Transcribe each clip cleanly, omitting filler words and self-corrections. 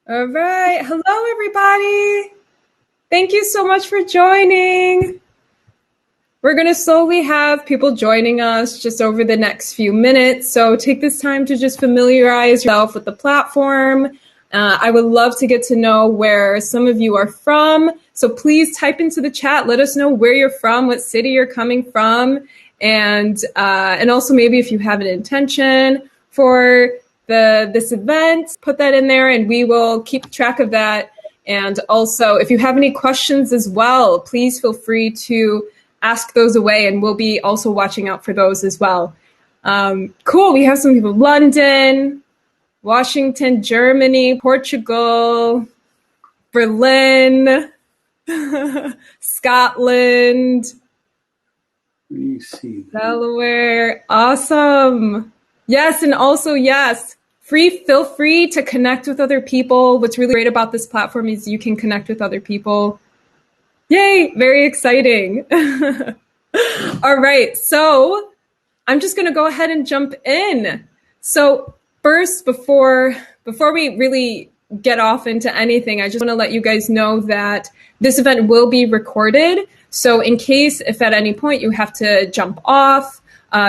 All right. Hello, everybody. Thank you so much for joining. We're going to slowly have people joining us just over the next few minutes. So take this time to just familiarize yourself with the platform. I would love to get to know where some of you are from. So please type into the chat. Let us know where you're from, what city you're coming from, and also maybe if you have an intention for this event, put that in there, and we will keep track of that. And also, if you have any questions as well, please feel free to ask those away, and we'll be also watching out for those as well. Cool. We have some people in London, Washington, Germany, Portugal, Berlin, Scotland, Delaware. Awesome. Yes. And also, yes, feel free to connect with other people. What's really great about this platform is you can connect with other people. Yay. Very exciting. All right. So I'm just going to go ahead and jump in. So first, before we really get off into anything, I just want to let you guys know that this event will be recorded. So in case if at any point you have to jump off,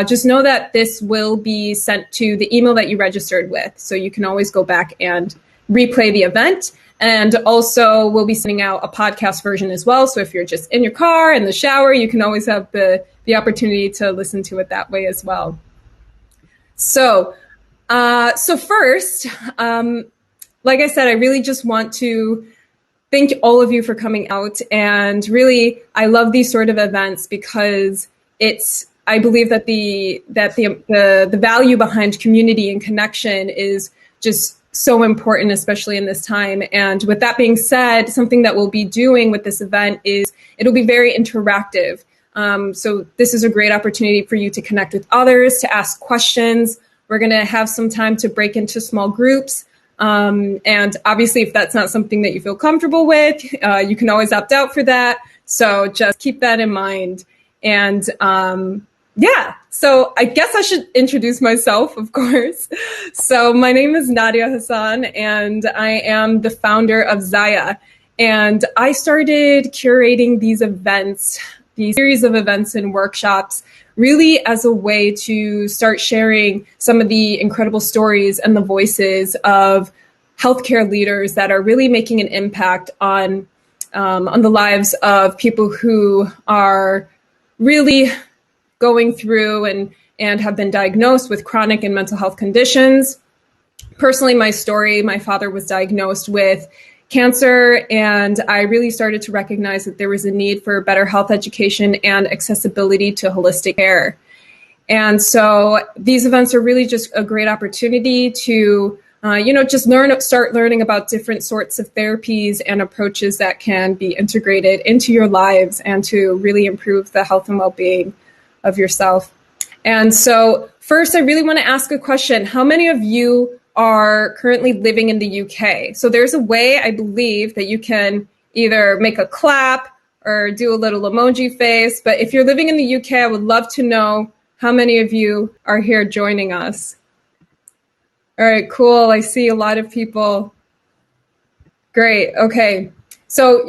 just know that this will be sent to the email that you registered with. So you can always go back and replay the event. And also we'll be sending out a podcast version as well. So if you're just in your car, in the shower, you can always have the opportunity to listen to it that way as well. So first, like I said, I really just want to thank all of you for coming out. And really, I love these sort of events because I believe that the value behind community and connection is just so important, especially in this time. And with that being said, something that we'll be doing with this event is it'll be very interactive. So this is a great opportunity for you to connect with others, to ask questions. We're going to have some time to break into small groups. And obviously, if that's not something that you feel comfortable with, you can always opt out for that. So just keep that in mind. And so I guess I should introduce myself, of course. So my name is Nadia Hassan, and I am the founder of Zaya. And I started curating these events, these series of events and workshops, really as a way to start sharing some of the incredible stories and the voices of healthcare leaders that are really making an impact on the lives of people who are really going through and have been diagnosed with chronic and mental health conditions. Personally, my story, my father was diagnosed with cancer, and I really started to recognize that there was a need for better health education and accessibility to holistic care. And so these events are really just a great opportunity to, just start learning about different sorts of therapies and approaches that can be integrated into your lives and to really improve the health and well-being of yourself. And so first, I really want to ask a question. How many of you are currently living in the UK? So there's a way, I believe, that you can either make a clap or do a little emoji face. But if you're living in the UK, I would love to know how many of you are here joining us. All right, cool. I see a lot of people. Great. Okay. So,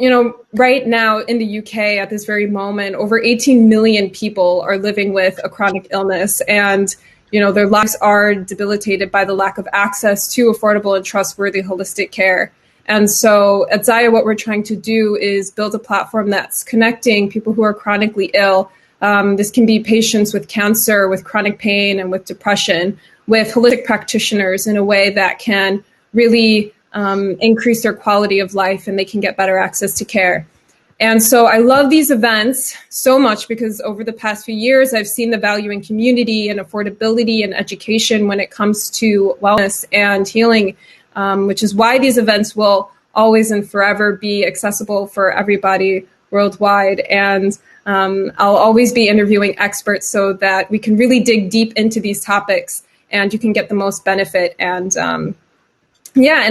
right now in the UK at this very moment, over 18 million people are living with a chronic illness, and, their lives are debilitated by the lack of access to affordable and trustworthy holistic care. And so at Zaya, what we're trying to do is build a platform that's connecting people who are chronically ill. This can be patients with cancer, with chronic pain, and with depression, with holistic practitioners in a way that can really increase their quality of life, and they can get better access to care. And so I love these events so much because over the past few years, I've seen the value in community and affordability and education when it comes to wellness and healing, which is why these events will always and forever be accessible for everybody worldwide. And I'll always be interviewing experts so that we can really dig deep into these topics and you can get the most benefit and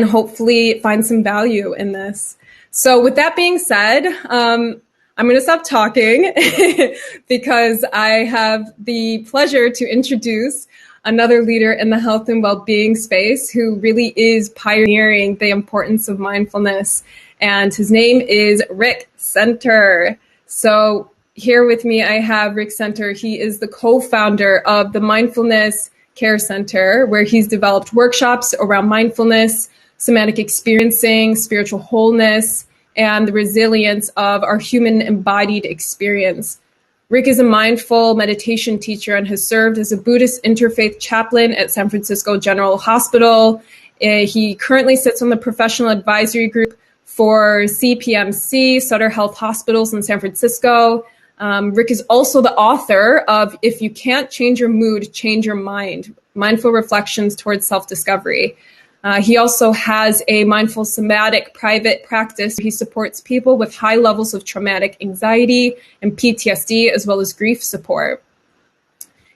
hopefully find some value in this. So with that being said, I'm going to stop talking because I have the pleasure to introduce another leader in the health and well-being space who really is pioneering the importance of mindfulness. And his name is Rik Center. So here with me, I have Rik Center. He is the co-founder of the Mindfulness Care Center, where he's developed workshops around mindfulness, somatic experiencing, spiritual wholeness, and the resilience of our human embodied experience. Rik is a mindful meditation teacher and has served as a Buddhist-Interfaith Chaplain at San Francisco General Hospital. He currently sits on the professional advisory group for CPMC, Sutter Health Hospitals in San Francisco. Rik is also the author of If You Can't Change Your Mood, Change Your Mind, Mindful Reflections Towards Self-Discovery. He also has a Mindful-Somatic Private Practice. He supports people with high levels of traumatic anxiety and PTSD, as well as grief support.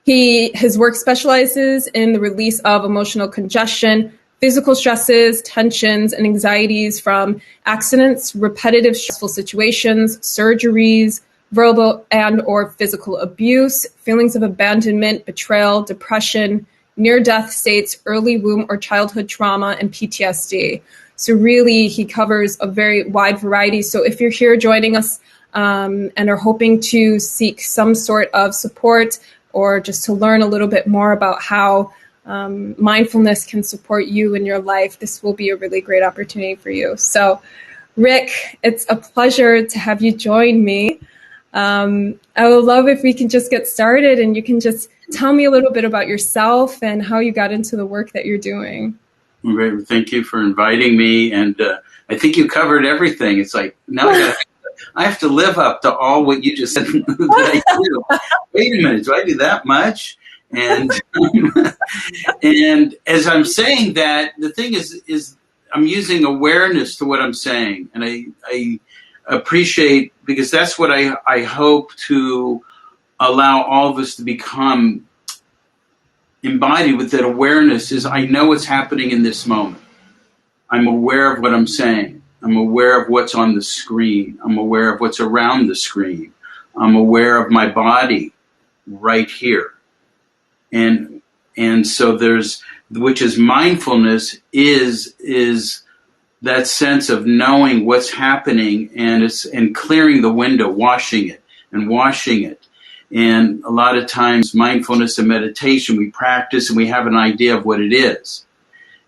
His work specializes in the release of emotional congestion, physical stresses, tensions, and anxieties from accidents, repetitive stressful situations, surgeries, verbal and or physical abuse, feelings of abandonment, betrayal, depression, near-death states, early womb or childhood trauma, and PTSD. So really, he covers a very wide variety. So if you're here joining us and are hoping to seek some sort of support or just to learn a little bit more about how mindfulness can support you in your life, this will be a really great opportunity for you. So Rik, it's a pleasure to have you join me. I would love if we can just get started and you can just tell me a little bit about yourself and how you got into the work that you're doing. Great. Thank you for inviting me. And I think you covered everything. It's like, now I have to live up to all what you just said that I do. Wait a minute, do I do that much? And and as I'm saying that, the thing is I'm using awareness to what I'm saying. And I appreciate, because that's what I hope to allow all of us to become embodied with, that awareness is I know what's happening in this moment. I'm aware of what I'm saying. I'm aware of what's on the screen. I'm aware of what's around the screen. I'm aware of my body right here. And so which is mindfulness is that sense of knowing what's happening and clearing the window, washing it. And a lot of times mindfulness and meditation, we practice and we have an idea of what it is.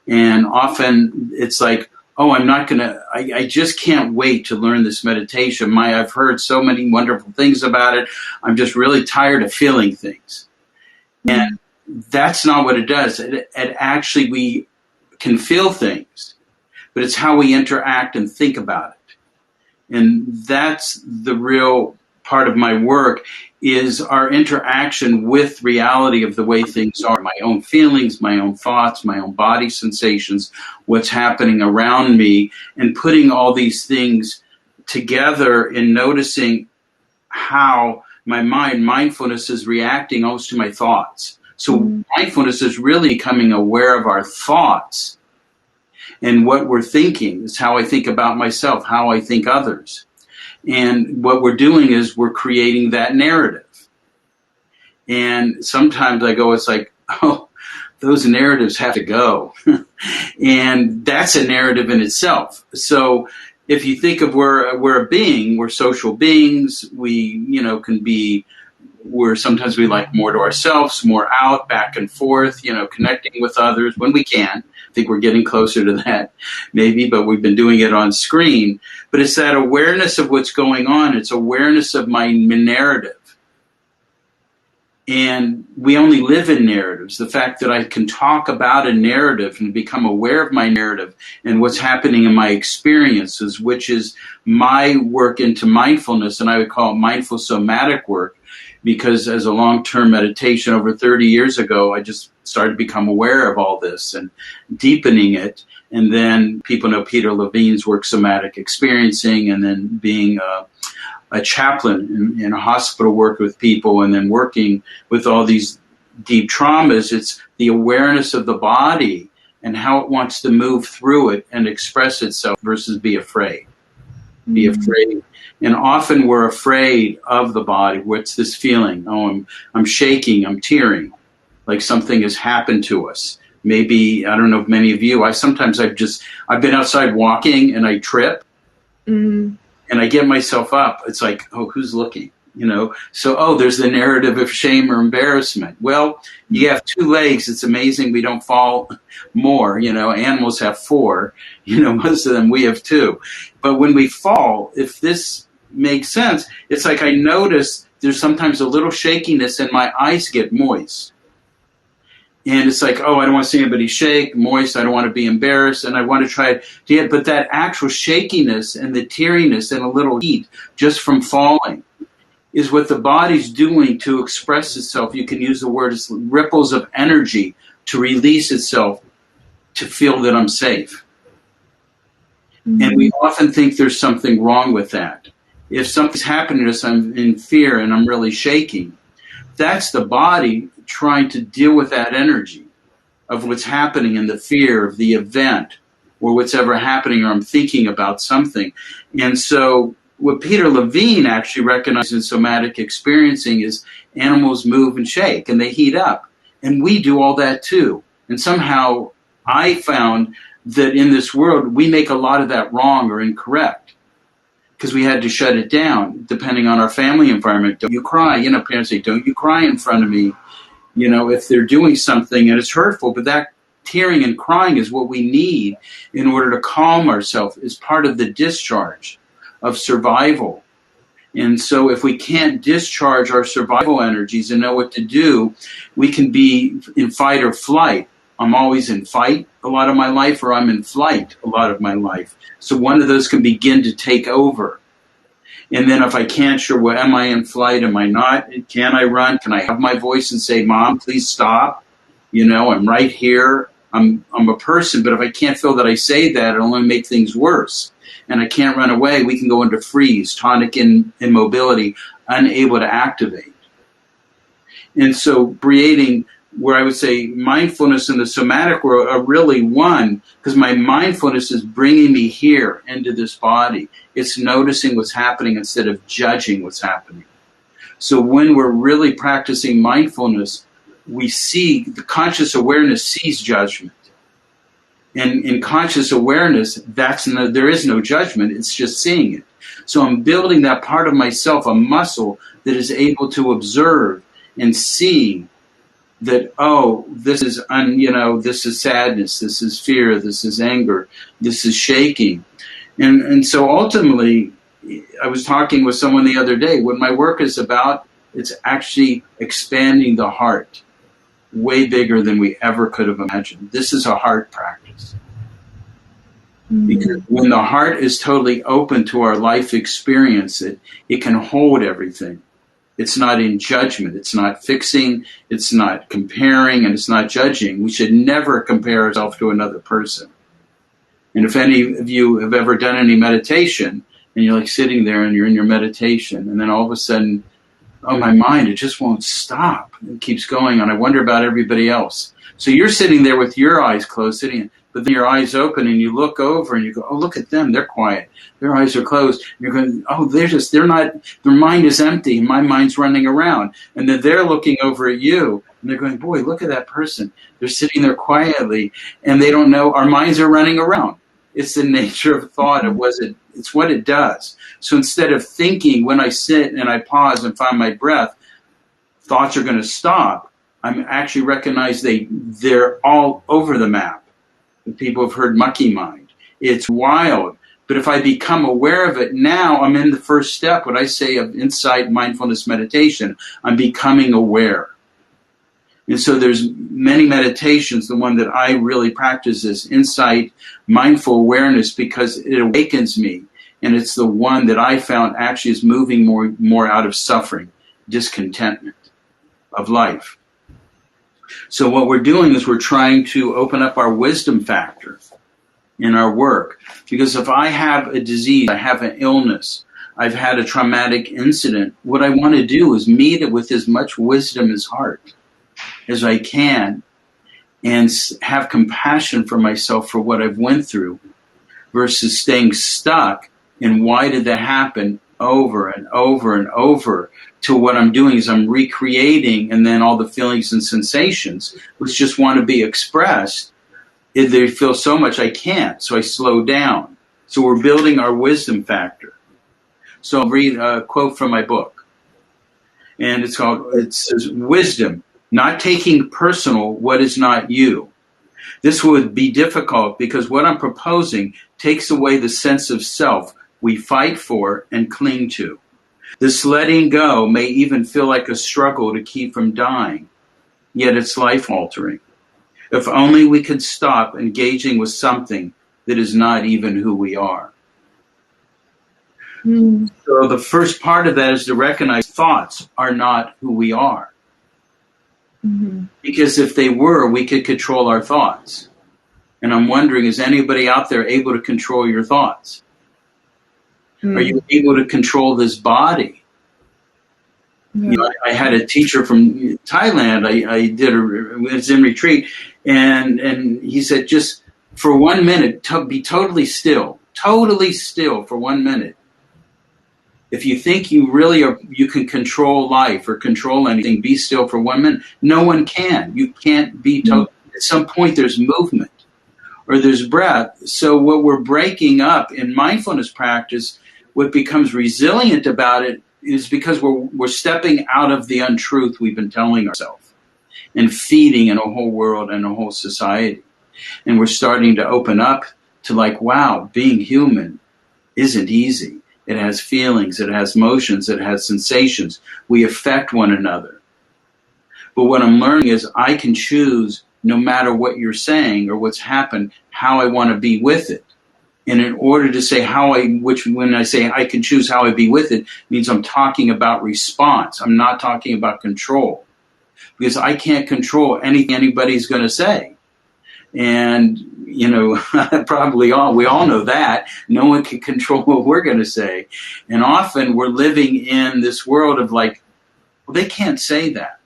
And often it's like, oh, I just can't wait to learn this meditation. I've heard so many wonderful things about it. I'm just really tired of feeling things. And that's not what it does. It actually, we can feel things, but it's how we interact and think about it. And that's the real part of my work, is our interaction with reality of the way things are, my own feelings, my own thoughts, my own body sensations, what's happening around me, and putting all these things together and noticing how my mindfulness is reacting almost to my thoughts. So mindfulness is really becoming aware of our thoughts and what we're thinking. Is how I think about myself, how I think others. And what we're doing is we're creating that narrative. And sometimes I go, it's like, oh, those narratives have to go. And that's a narrative in itself. So if you think of we're a being, we're social beings, we, can be, sometimes we like more to ourselves, more out, back and forth, connecting with others when we can. I think we're getting closer to that maybe, but we've been doing it on screen. But it's that awareness of what's going on. It's awareness of my narrative. And we only live in narratives. The fact that I can talk about a narrative and become aware of my narrative and what's happening in my experiences, which is my work into mindfulness, and I would call it mindful somatic work, because as a long-term meditation over 30 years ago, I just started to become aware of all this and deepening it. And then people know Peter Levine's work, Somatic Experiencing, and then being a chaplain in a hospital, working with people, and then working with all these deep traumas. It's the awareness of the body and how it wants to move through it and express itself versus be afraid. Be afraid. And often we're afraid of the body. What's this feeling? Oh, I'm shaking, I'm tearing. like something has happened to us. Maybe, I don't know if many of you, I've been outside walking and I trip and I get myself up. It's like, oh, who's looking? So, there's the narrative of shame or embarrassment. Well, you have two legs. It's amazing we don't fall more. Animals have four. Most of them, we have two. But when we fall, if this makes sense, it's like I notice there's sometimes a little shakiness and my eyes get moist. And it's like, oh, I don't want to see anybody shake, moist. I don't want to be embarrassed. And I want to try to get, but that actual shakiness and the teariness and a little heat just from falling is what the body's doing to express itself. You can use the word as ripples of energy to release itself to feel that I'm safe. And we often think there's something wrong with that. If something's happening to us, I'm in fear and I'm really shaking. That's the body trying to deal with that energy of what's happening in the fear of the event or what's ever happening, or I'm thinking about something. And so what Peter Levine actually recognized in somatic experiencing is animals move and shake and they heat up. And we do all that too. And somehow I found that in this world, we make a lot of that wrong or incorrect because we had to shut it down depending on our family environment. Don't you cry? Parents say, don't you cry in front of me, if they're doing something and it's hurtful. But that tearing and crying is what we need in order to calm ourselves. It's part of the discharge of survival. And so if we can't discharge our survival energies and know what to do, we can be in fight or flight. I'm always in fight a lot of my life, or I'm in flight a lot of my life. So one of those can begin to take over. And then if I can't, sure, well, am I in flight? Am I not? Can I run? Can I have my voice and say, Mom, please stop? I'm right here. I'm a person, but if I can't feel that I say that, it'll only make things worse. And I can't run away. We can go into freeze, tonic immobility, unable to activate. And so creating where I would say mindfulness and the somatic world are really one, because my mindfulness is bringing me here into this body. It's noticing what's happening instead of judging what's happening. So when we're really practicing mindfulness, we see the conscious awareness sees judgment. And in conscious awareness, there is no judgment. It's just seeing it. So I'm building that part of myself, a muscle that is able to observe and see that, oh, this is this is sadness, this is fear, this is anger, this is shaking. And so ultimately, I was talking with someone the other day, what my work is about, it's actually expanding the heart way bigger than we ever could have imagined. This is a heart practice. Because when the heart is totally open to our life experience, it can hold everything. It's not in judgment. It's not fixing. It's not comparing, and it's not judging. We should never compare ourselves to another person. And if any of you have ever done any meditation, and you're like sitting there and you're in your meditation, and then all of a sudden, oh, my mind, it just won't stop. It keeps going, and I wonder about everybody else. So you're sitting there with your eyes closed, but then your eyes open and you look over and you go, oh, look at them. They're quiet. Their eyes are closed. And you're going, oh, they're not, their mind is empty. My mind's running around. And then they're looking over at you and they're going, boy, look at that person. They're sitting there quietly and they don't know our minds are running around. It's the nature of thought. It's what it does. So instead of thinking when I sit and I pause and find my breath, thoughts are going to stop. I'm actually recognize they're all over the map. People have heard monkey mind. It's wild. But if I become aware of it now, I'm in the first step, what I say of insight mindfulness meditation. I'm becoming aware. And so there's many meditations. The one that I really practice is insight mindful awareness because it awakens me. And it's the one that I found actually is moving more out of suffering, discontentment of life. So what we're doing is we're trying to open up our wisdom factor in our work. Because if I have a disease, I have an illness, I've had a traumatic incident, what I want to do is meet it with as much wisdom as heart as I can and have compassion for myself for what I've went through versus staying stuck in why did that happen over and over and over, till what I'm doing is I'm recreating, and then all the feelings and sensations which just want to be expressed, they feel so much I can't, so I slow down. So we're building our wisdom factor. So I'll read a quote from my book, and it says, wisdom, not taking personal what is not you. This would be difficult because what I'm proposing takes away the sense of self we fight for and cling to. This letting go may even feel like a struggle to keep from dying, yet it's life-altering. If only we could stop engaging with something that is not even who we are. So the first part of that is to recognize thoughts are not who we are. Because if they were, we could control our thoughts. And I'm wondering, is anybody out there able to control your thoughts? Are you able to control this body? You know, I had a teacher from Thailand. I was in retreat, and he said, just for 1 minute, be totally still for 1 minute. If you think you really you can control life or control anything, be still for 1 minute. No one can. You can't be total. At some point, there's movement or there's breath. So what we're breaking up in mindfulness practice, what becomes resilient about it, is because we're stepping out of the untruth we've been telling ourselves and feeding in a whole world and a whole society. And we're starting to open up to like, wow, being human isn't easy. It has feelings, it has emotions, it has sensations. We affect one another. But what I'm learning is I can choose, no matter what you're saying or what's happened, how I want to be with it. And in order to say when I say I can choose how I be with it, means I'm talking about response. I'm not talking about control. Because I can't control anything anybody's going to say. And, you know, we all know that. No one can control what we're going to say. And often we're living in this world of like, well, they can't say that.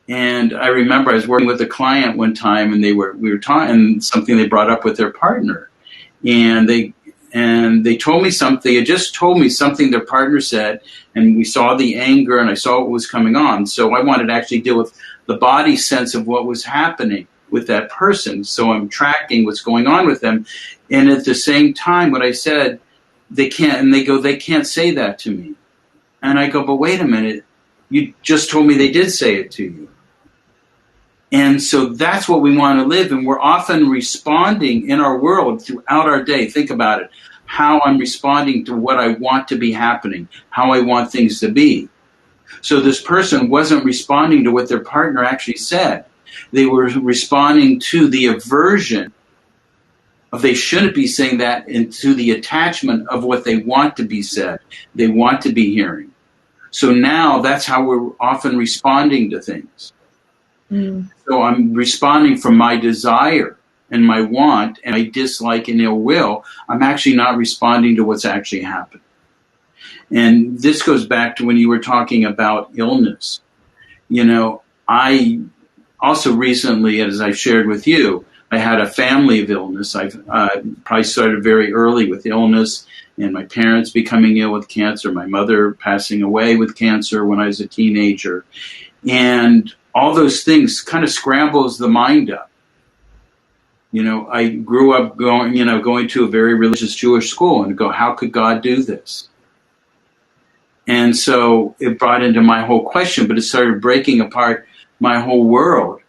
And I remember I was working with a client one time, and we were talking something they brought up with their partner, and they told me something. They had just told me something their partner said, and we saw the anger, and I saw what was coming on. So I wanted to actually deal with the body sense of what was happening with that person. So I'm tracking what's going on with them, and at the same time, what I said, they can't, and they go, they can't say that to me, and I go, but wait a minute, you just told me they did say it to you. And so that's what we want to live. And we're often responding in our world throughout our day. Think about it. How I'm responding to what I want to be happening, how I want things to be. So this person wasn't responding to what their partner actually said. They were responding to the aversion of they shouldn't be saying that, and to the attachment of what they want to be said, they want to be hearing. So now that's how we're often responding to things. So I'm responding from my desire and my want and my dislike and ill will. I'm actually not responding to what's actually happened. And this goes back to when you were talking about illness. You know, I also recently, as I shared with you, I had a family of illness. I probably started very early with illness, and my parents becoming ill with cancer, my mother passing away with cancer when I was a teenager. And all those things kind of scrambles the mind up. You know, I grew up going to a very religious Jewish school and go, how could God do this? And so it brought into my whole question, but it started breaking apart my whole world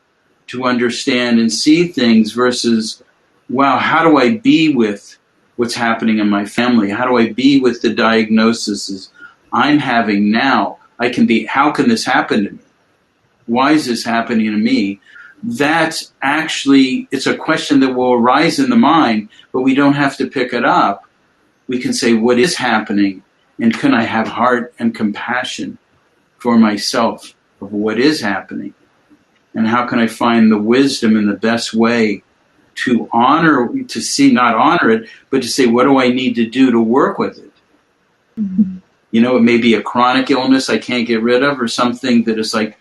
to understand and see things versus, wow, how do I be with what's happening in my family? How do I be with the diagnoses I'm having now? How can this happen to me? Why is this happening to me? That's actually, it's a question that will arise in the mind, but we don't have to pick it up. We can say, what is happening? And can I have heart and compassion for myself of what is happening? And how can I find the wisdom in the best way to not honor it, but to say, what do I need to do to work with it? Mm-hmm. You know, it may be a chronic illness I can't get rid of, or something that is like,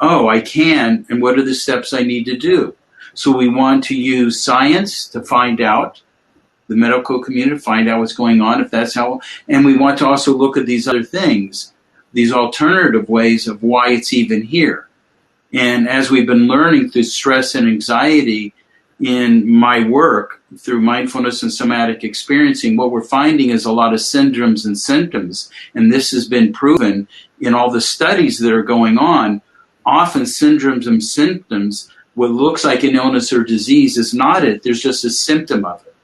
oh, I can, and what are the steps I need to do? So we want to use science to find out the medical community, find out what's going on, if that's how, and we want to also look at these other things, these alternative ways of why it's even here. And as we've been learning through stress and anxiety in my work through mindfulness and somatic experiencing, what we're finding is a lot of syndromes and symptoms. And this has been proven in all the studies that are going on. Often syndromes and symptoms, what looks like an illness or disease is not it. There's just a symptom of it.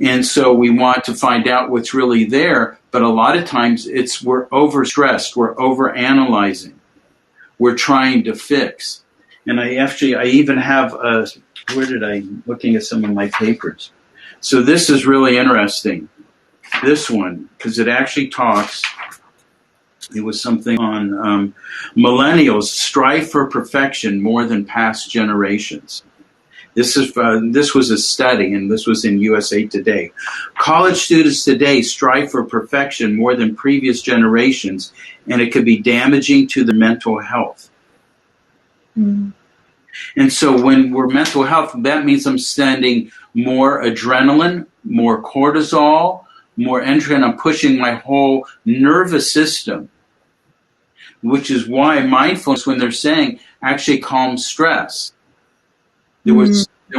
And so we want to find out what's really there. But a lot of times we're overstressed, we're overanalyzing, we're trying to fix. And I even have looking at some of my papers. So this is really interesting, this one, because it actually talks, it was something on millennials strive for perfection more than past generations. This was a study, and this was in USA Today. College students today strive for perfection more than previous generations, and it could be damaging to their mental health. Mm. And so when we're mental health, that means I'm sending more adrenaline, more cortisol, more entry, I'm pushing my whole nervous system, which is why mindfulness, when they're saying, actually calms stress. There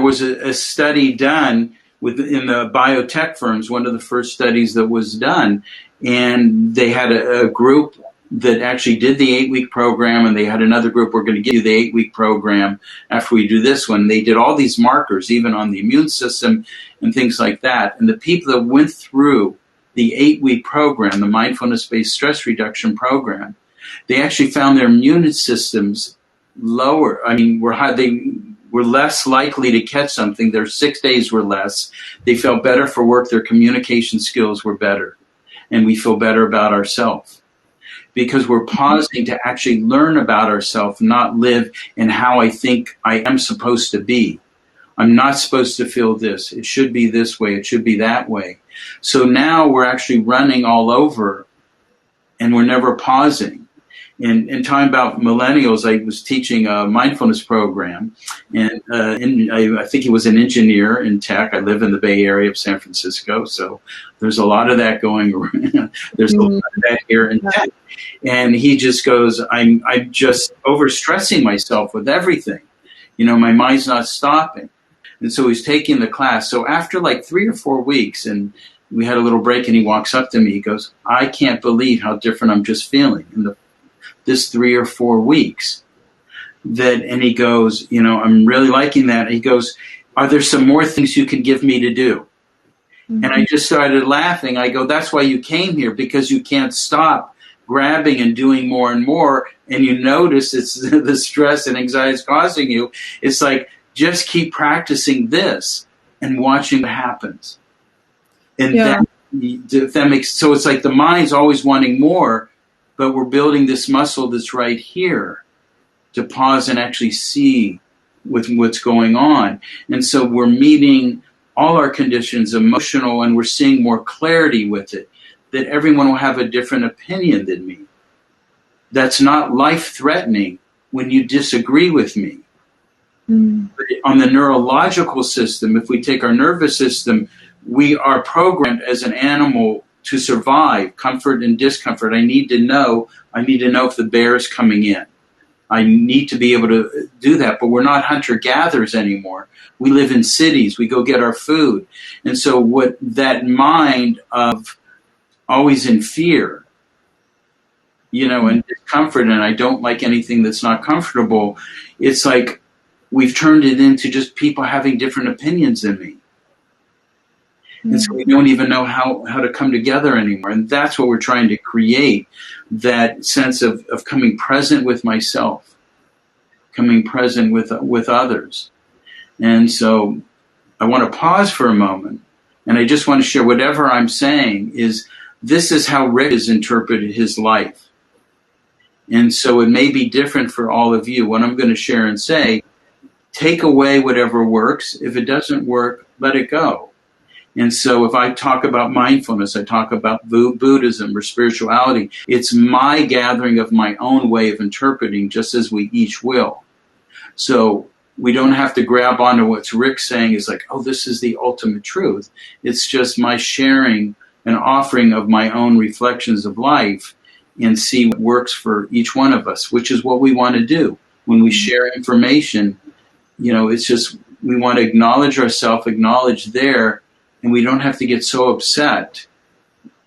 was a study done in the biotech firms, one of the first studies that was done, and they had a group that actually did the 8-week program, and they had another group, we're going to give you the 8-week program after we do this one. They did all these markers, even on the immune system and things like that. And the people that went through the 8-week program, the mindfulness-based stress reduction program, they actually found their immune systems lower. I mean, they were less likely to catch something. Their 6 days were less. They felt better for work. Their communication skills were better. And we feel better about ourselves because we're pausing to actually learn about ourselves, not live in how I think I am supposed to be. I'm not supposed to feel this. It should be this way. It should be that way. So now we're actually running all over and we're never pausing. In talking about millennials, I was teaching a mindfulness program, and I think he was an engineer in tech. I live in the Bay Area of San Francisco, so there's a lot of that going around. There's a lot of that here in tech. And he just goes, I'm just overstressing myself with everything. You know, my mind's not stopping. And so he's taking the class. So after like 3 or 4 weeks, and we had a little break, and he walks up to me, he goes, I can't believe how different I'm just feeling in this 3 or 4 weeks. And he goes, you know, I'm really liking that. And he goes, are there some more things you can give me to do? Mm-hmm. And I just started laughing. I go, that's why you came here, because you can't stop grabbing and doing more and more. And you notice it's the stress and anxiety is causing you. It's like, just keep practicing this and watching what happens. And that makes, so it's like the mind's always wanting more, but we're building this muscle that's right here to pause and actually see what's going on. And so we're meeting all our conditions, emotional, and we're seeing more clarity with it, that everyone will have a different opinion than me. That's not life-threatening when you disagree with me. Mm. But on the neurological system, if we take our nervous system, we are programmed as an animal to survive comfort and discomfort. I need to know if the bear is coming in. I need to be able to do that, but we're not hunter-gatherers anymore. We live in cities. We go get our food. And so what that mind of always in fear, you know, and discomfort, and I don't like anything that's not comfortable, it's like we've turned it into just people having different opinions than me. And so we don't even know how to come together anymore. And that's what we're trying to create, that sense of coming present with myself, coming present with others. And so I want to pause for a moment, and I just want to share whatever I'm saying is, this is how Rik has interpreted his life. And so it may be different for all of you. What I'm going to share and say, take away whatever works. If it doesn't work, let it go. And so if I talk about mindfulness, I talk about Buddhism or spirituality, it's my gathering of my own way of interpreting, just as we each will. So We don't have to grab onto what Rik's saying is like, oh, this is the ultimate truth. It's just my sharing and offering of my own reflections of life and see what works for each one of us, which is what we want to do. When we share information, it's just we want to acknowledge ourselves, acknowledge there, and we don't have to get so upset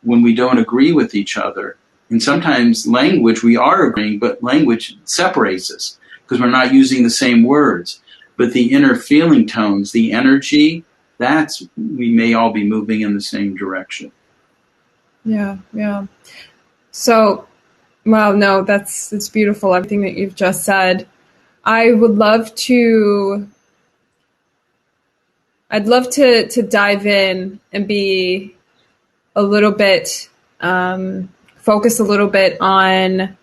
when we don't agree with each other. And sometimes language, we are agreeing, but language separates us because we're not using the same words. But the inner feeling tones, the energy, we may all be moving in the same direction. Yeah. So, well, no, it's beautiful, everything that you've just said. I'd love to dive in and be a little bit, focus a little bit on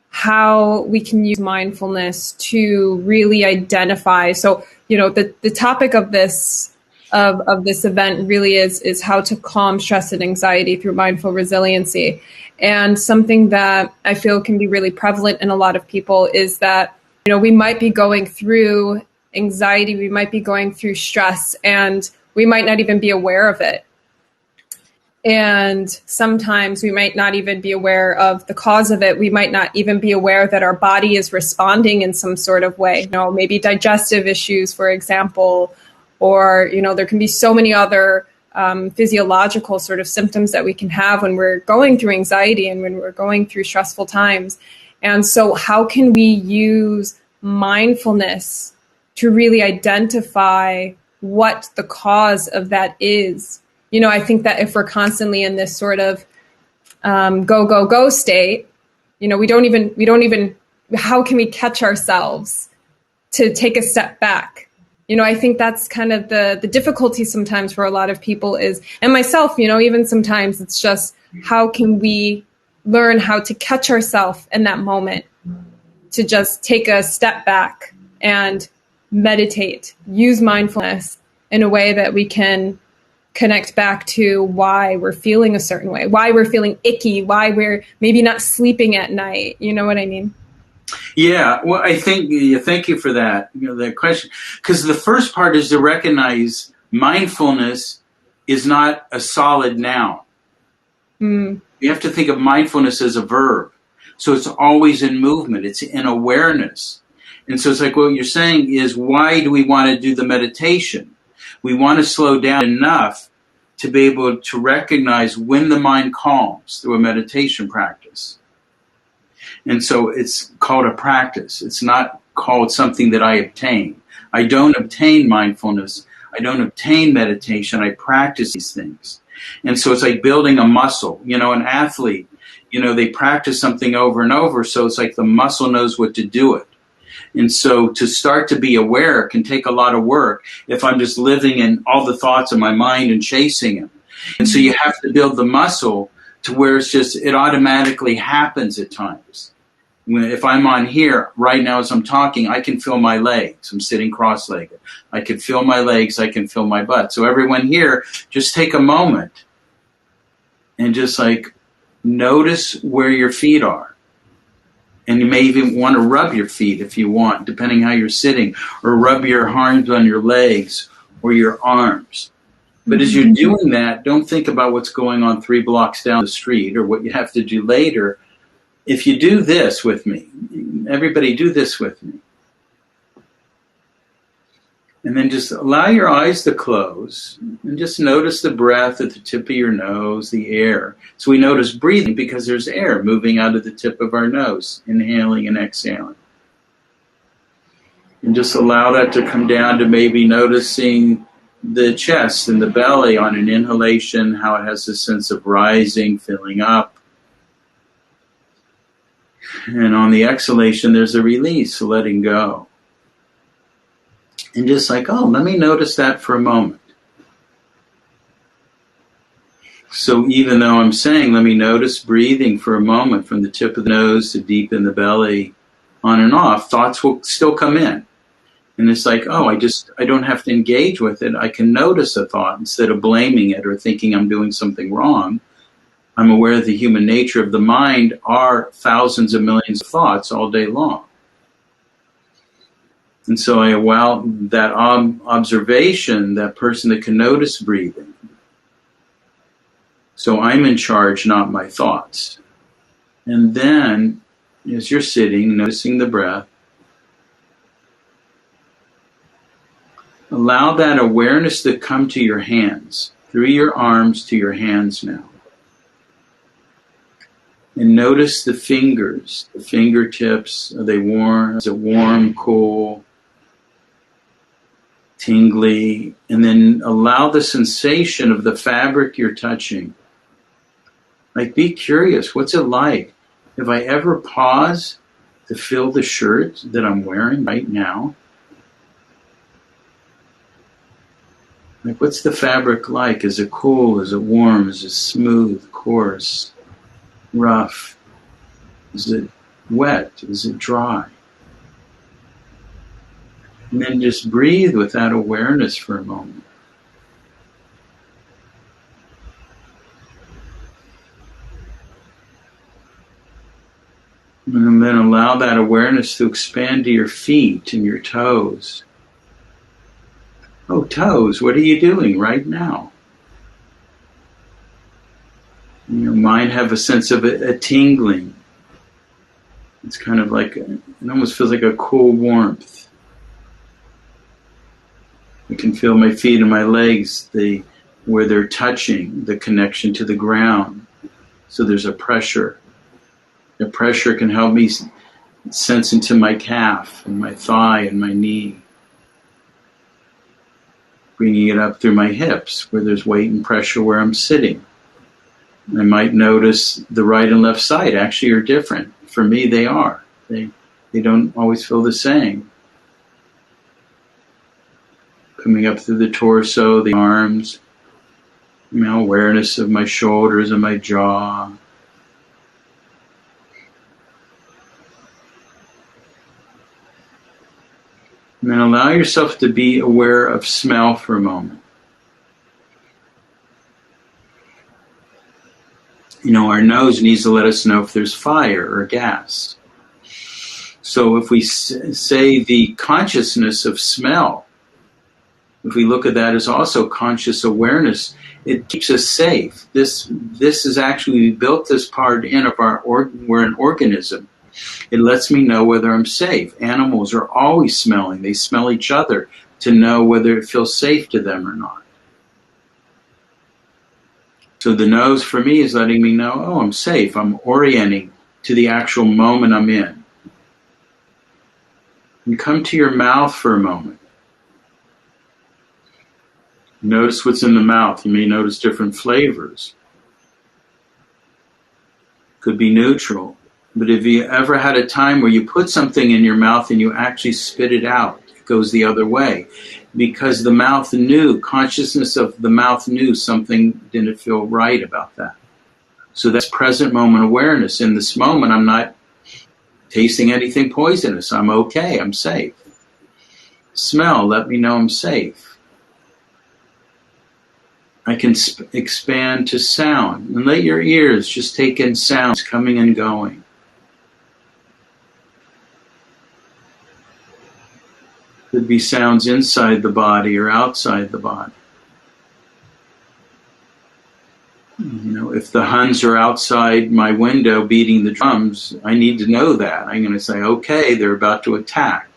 how we can use mindfulness to really identify. So, the topic of this event really is how to calm stress and anxiety through mindful resiliency. And something that I feel can be really prevalent in a lot of people is that, we might be going through anxiety, we might be going through stress, and we might not even be aware of it. And sometimes we might not even be aware of the cause of it. We might not even be aware that our body is responding in some sort of way, maybe digestive issues, for example, or, there can be so many other physiological sort of symptoms that we can have when we're going through anxiety and when we're going through stressful times. And so how can we use mindfulness to really identify what the cause of that is? I think that if we're constantly in this sort of go state, we don't even, how can we catch ourselves to take a step back? I think that's kind of the difficulty sometimes for a lot of people is, and myself, even sometimes it's just, how can we learn how to catch ourselves in that moment, to just take a step back and meditate, use mindfulness in a way that we can connect back to why we're feeling a certain way, why we're feeling icky, why we're maybe not sleeping at night. You know what I mean? Yeah, well, I think, thank you for that, that question. Because the first part is to recognize mindfulness is not a solid noun. You have to think of mindfulness as a verb. So it's always in movement. It's in awareness. And so it's like what you're saying is, why do we want to do the meditation? We want to slow down enough to be able to recognize when the mind calms through a meditation practice. And so it's called a practice. It's not called something that I obtain. I don't obtain mindfulness. I don't obtain meditation. I practice these things. And so it's like building a muscle. An athlete, they practice something over and over. So it's like the muscle knows what to do it. And so to start to be aware can take a lot of work if I'm just living in all the thoughts of my mind and chasing them. And so you have to build the muscle to where it automatically happens at times. If I'm on here right now as I'm talking, I can feel my legs. I'm sitting cross-legged. I can feel my legs. I can feel my butt. So everyone here, just take a moment and just notice where your feet are. And you may even want to rub your feet if you want, depending how you're sitting, or rub your arms on your legs or your arms. But as you're doing that, don't think about what's going on 3 blocks down the street or what you have to do later. If you do this with me, everybody do this with me. And then just allow your eyes to close and just notice the breath at the tip of your nose, the air. So we notice breathing because there's air moving out of the tip of our nose, inhaling and exhaling. And just allow that to come down to maybe noticing the chest and the belly on an inhalation, how it has a sense of rising, filling up. And on the exhalation, there's a release, letting go. And just let me notice that for a moment. So even though I'm saying, let me notice breathing for a moment from the tip of the nose to deep in the belly, on and off, thoughts will still come in. And it's I don't have to engage with it. I can notice a thought instead of blaming it or thinking I'm doing something wrong. I'm aware of the human nature of the mind are thousands of millions of thoughts all day long. And so I allow that observation, that person that can notice breathing. So I'm in charge, not my thoughts. And then, as you're sitting, noticing the breath, allow that awareness to come to your hands, through your arms to your hands now. And notice the fingers, the fingertips. Are they warm? Is it warm, cool, tingly? And then allow the sensation of the fabric you're touching. Like, be curious. What's it like? If I ever pause to feel the shirt that I'm wearing right now, like, what's the fabric like? Is it cool? Is it warm? Is it smooth, coarse, rough? Is it wet? Is it dry? And then just breathe with that awareness for a moment. And then allow that awareness to expand to your feet and your toes. Oh, toes, what are you doing right now? And your mind have a sense of a tingling. It's kind of like, it almost feels like a cool warmth. I can feel my feet and my legs, where they're touching, the connection to the ground. So there's a pressure. The pressure can help me sense into my calf and my thigh and my knee. Bringing it up through my hips, where there's weight and pressure where I'm sitting. I might notice the right and left side actually are different. For me, they are. They don't always feel the same. Coming up through the torso, the arms, awareness of my shoulders and my jaw. And then allow yourself to be aware of smell for a moment. Our nose needs to let us know if there's fire or gas. So if we say the consciousness of smell, if we look at that as also conscious awareness, it keeps us safe. This is actually, we built this part in of we're an organism. It lets me know whether I'm safe. Animals are always smelling. They smell each other to know whether it feels safe to them or not. So the nose for me is letting me know, oh, I'm safe. I'm orienting to the actual moment I'm in. And come to your mouth for a moment. Notice what's in the mouth. You may notice different flavors. Could be neutral. But if you ever had a time where you put something in your mouth and you actually spit it out, it goes the other way. Because the mouth knew, consciousness of the mouth knew something didn't feel right about that. So that's present moment awareness. In this moment, I'm not tasting anything poisonous. I'm okay. I'm safe. Smell, let me know I'm safe. I can expand to sound. And let your ears just take in sounds coming and going. Could be sounds inside the body or outside the body. If the Huns are outside my window beating the drums, I need to know that. I'm going to say, okay, they're about to attack.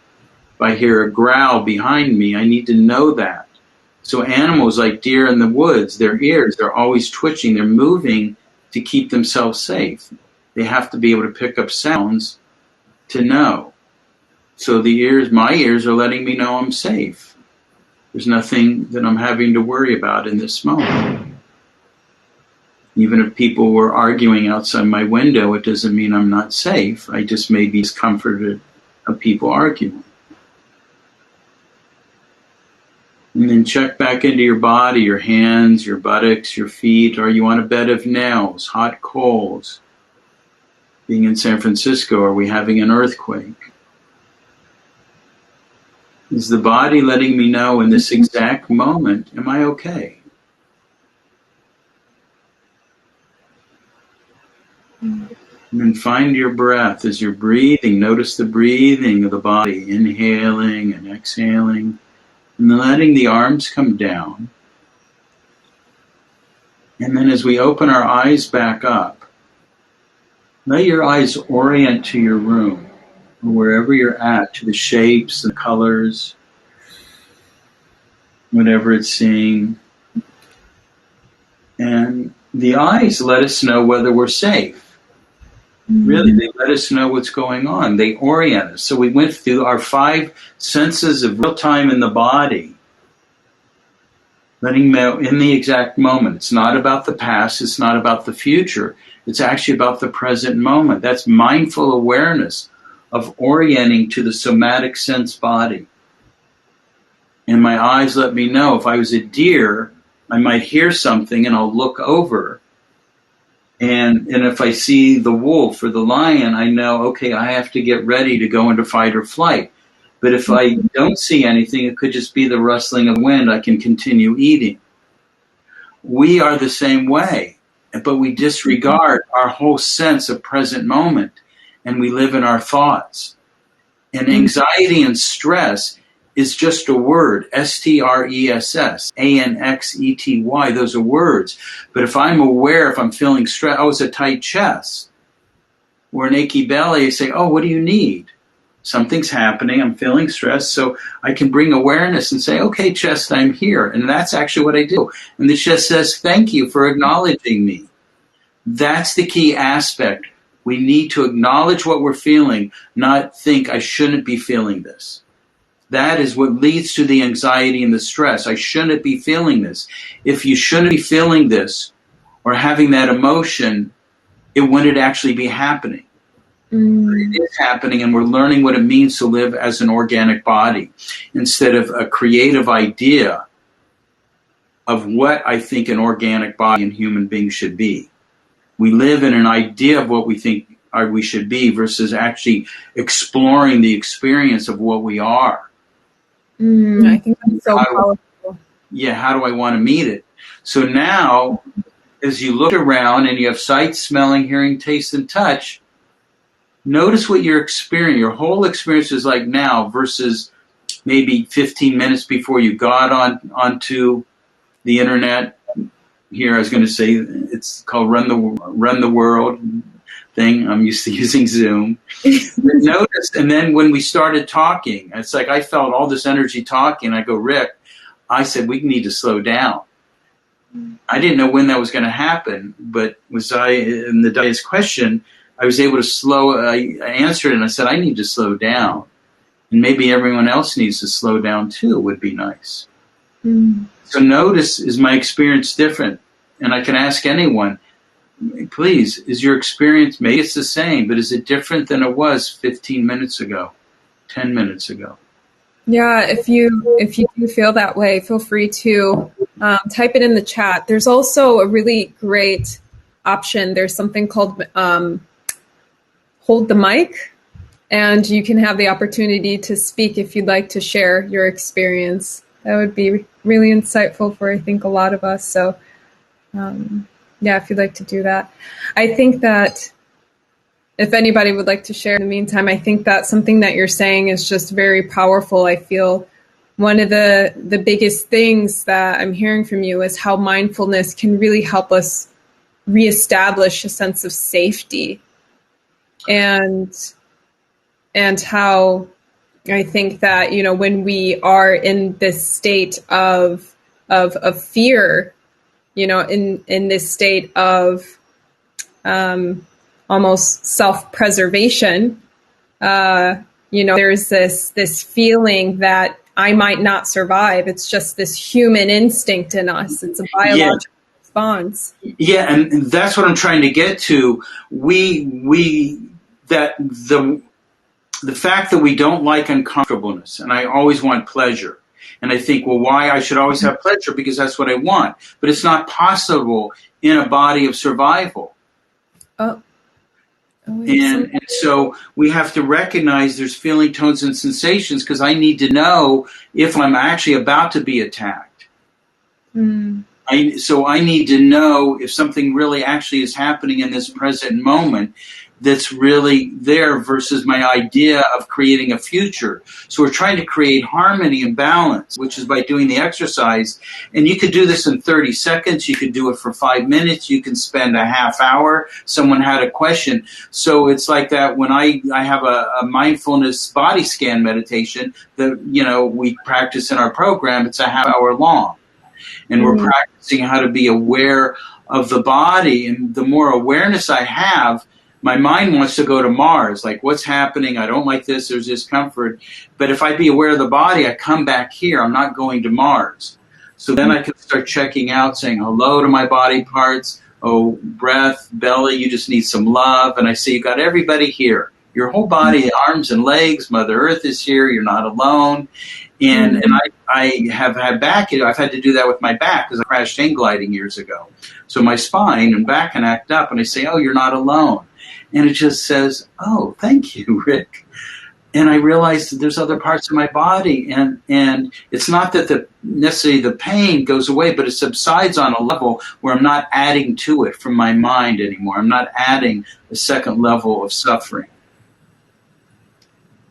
If I hear a growl behind me, I need to know that. So animals like deer in the woods, their ears, they're always twitching, they're moving to keep themselves safe. They have to be able to pick up sounds to know. So my ears are letting me know I'm safe. There's nothing that I'm having to worry about in this moment. Even if people were arguing outside my window, it doesn't mean I'm not safe. I just may be discomforted of people arguing. And then check back into your body, your hands, your buttocks, your feet. Are you on a bed of nails, hot coals? Being in San Francisco, are we having an earthquake? Is the body letting me know in this exact moment, am I okay? And And find your breath as you're breathing. Notice the breathing of the body, inhaling and exhaling, and then letting the arms come down. And then as we open our eyes back up, let your eyes orient to your room, or wherever you're at, to the shapes and colors, whatever it's seeing. And the eyes let us know whether we're safe. Really, they let us know what's going on. They orient us. So we went through our 5 senses of real time in the body, letting know in the exact moment. It's not about the past. It's not about the future. It's actually about the present moment. That's mindful awareness of orienting to the somatic sense body. And my eyes let me know if I was a deer, I might hear something and I'll look over. And if I see the wolf or the lion, I know, okay, I have to get ready to go into fight or flight. But if I don't see anything, it could just be the rustling of wind. I can continue eating. We are the same way, but we disregard our whole sense of present moment, and we live in our thoughts. And anxiety and stress is just a word, S-T-R-E-S-S, A-N-X-E-T-Y, those are words. But if I'm aware, if I'm feeling stress, oh, it's a tight chest, or an achy belly, I say, oh, what do you need? Something's happening, I'm feeling stressed, so I can bring awareness and say, okay, chest, I'm here. And that's actually what I do. And the chest says, thank you for acknowledging me. That's the key aspect. We need to acknowledge what we're feeling, not think I shouldn't be feeling this. That is what leads to the anxiety and the stress. I shouldn't be feeling this. If you shouldn't be feeling this or having that emotion, it wouldn't actually be happening. It is happening, and we're learning what it means to live as an organic body instead of a creative idea of what I think an organic body and human being should be. We live in an idea of what we think we should be versus actually exploring the experience of what we are. I think that's so powerful. How do I want to meet it? So now, as you look around and you have sight, smelling, hearing, taste, and touch, notice what your whole experience is like now versus maybe 15 minutes before you got onto the internet. Here, I was going to say it's called Run the World thing. I'm used to using Zoom. Notice, and then when we started talking, it's like I felt all this energy talking. I go, Rik, I said, we need to slow down. I didn't know when that was going to happen, but with Zaya in the Zaya's question, I was able to I answered it and I said, I need to slow down. And maybe everyone else needs to slow down too, would be nice. So notice, is my experience different? And I can ask anyone, please, is your experience, maybe it's the same, but is it different than it was 15 minutes ago, 10 minutes ago? Yeah, if you do feel that way, feel free to type it in the chat. There's also a really great option. There's something called Hold the Mic, and you can have the opportunity to speak if you'd like to share your experience. That would be really insightful for, I think, a lot of us. So, if you'd like to do that. I think that if anybody would like to share in the meantime, I think that something that you're saying is just very powerful. I feel one of the biggest things that I'm hearing from you is how mindfulness can really help us reestablish a sense of safety, and how I think that, when we are in this state of fear, in this state of almost self-preservation, there's this feeling that I might not survive. It's just this human instinct in us. It's a biological response. Yeah, and that's what I'm trying to get to. The fact that we don't like uncomfortableness, and I always want pleasure. And I think, well, why I should always have pleasure? Because that's what I want. But it's not possible in a body of survival. And so we have to recognize there's feeling, tones, and sensations, because I need to know if I'm actually about to be attacked. So I need to know if something really actually is happening in this present moment. that's really there versus my idea of creating a future. So we're trying to create harmony and balance, which is by doing the exercise. And you could do this in 30 seconds. You could do it for 5 minutes. You can spend a half hour. Someone had a question. So it's like that when I have a mindfulness body scan meditation that, we practice in our program. It's a half hour long. And we're practicing how to be aware of the body. And the more awareness I have, my mind wants to go to Mars, like what's happening? I don't like this. There's discomfort. But if I be aware of the body, I come back here. I'm not going to Mars. So then I can start checking out, saying hello to my body parts. Oh, breath, belly, you just need some love. And I say, you got everybody here. Your whole body, arms and legs, Mother Earth is here. You're not alone. And I have had back, I've had to do that with my back because I crashed hang gliding years ago. So my spine and back can act up. And I say, oh, you're not alone. And it just says, oh, thank you, Rik. And I realized that there's other parts of my body. And it's not that necessarily the pain goes away, but it subsides on a level where I'm not adding to it from my mind anymore. I'm not adding a second level of suffering.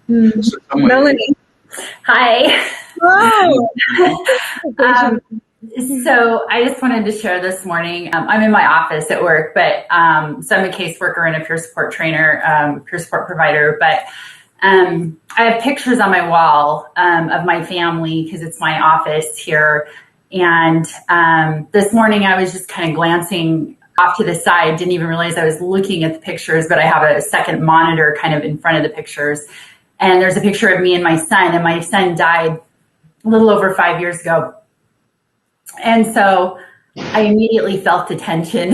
So Melanie. Hi. Wow. So I just wanted to share this morning. I'm in my office at work, but so I'm a caseworker and a peer support trainer, peer support provider. But I have pictures on my wall of my family because it's my office here. And this morning I was just kind of glancing off to the side, didn't even realize I was looking at the pictures, but I have a second monitor kind of in front of the pictures. And there's a picture of me and my son died a little over 5 years ago. And so I immediately felt the tension